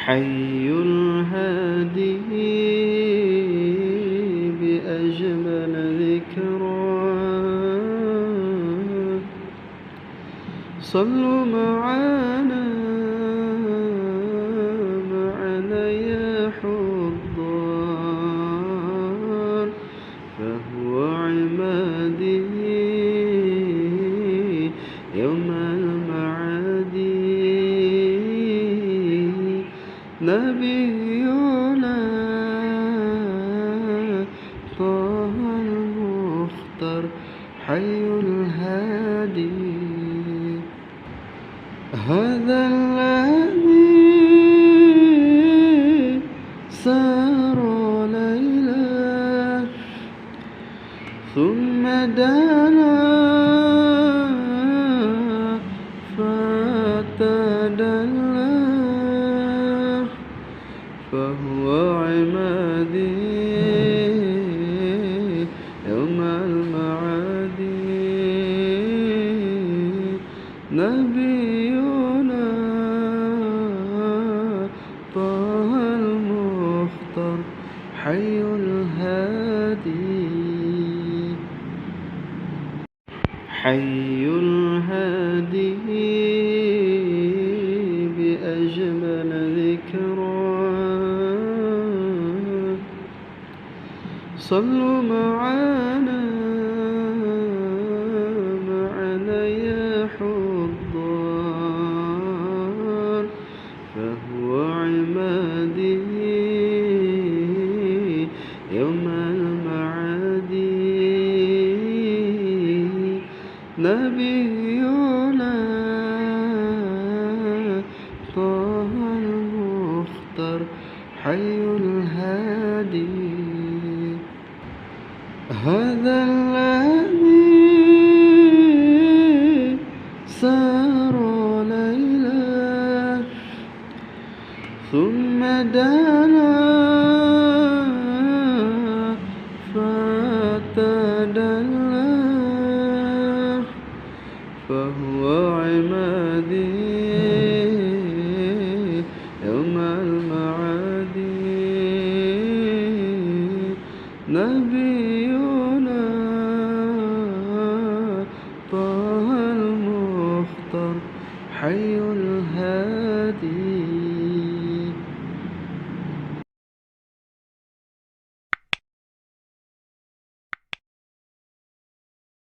حي الهادي بأجمل ذكرى. صلوا معانا يا حضار، فهو عمادي يوم المعاد. نبينا طه المختار، حي الهادي. هذا الذي سار ليلا ثم دنا فتدلى، فهو عمادي يوم المعاد. نبينا طه المختار، حي الهادي. حي الهادي بأجمل ذكرى. صلوا معانا يا حضار، فهو عمادي يوم المعاد. نبينا طه المختار، حي الهادي. هذا الذي سار ليلا ثم دنا فتدلى، فهو عمادي يوم المعاد. نبينا طه المختار، حي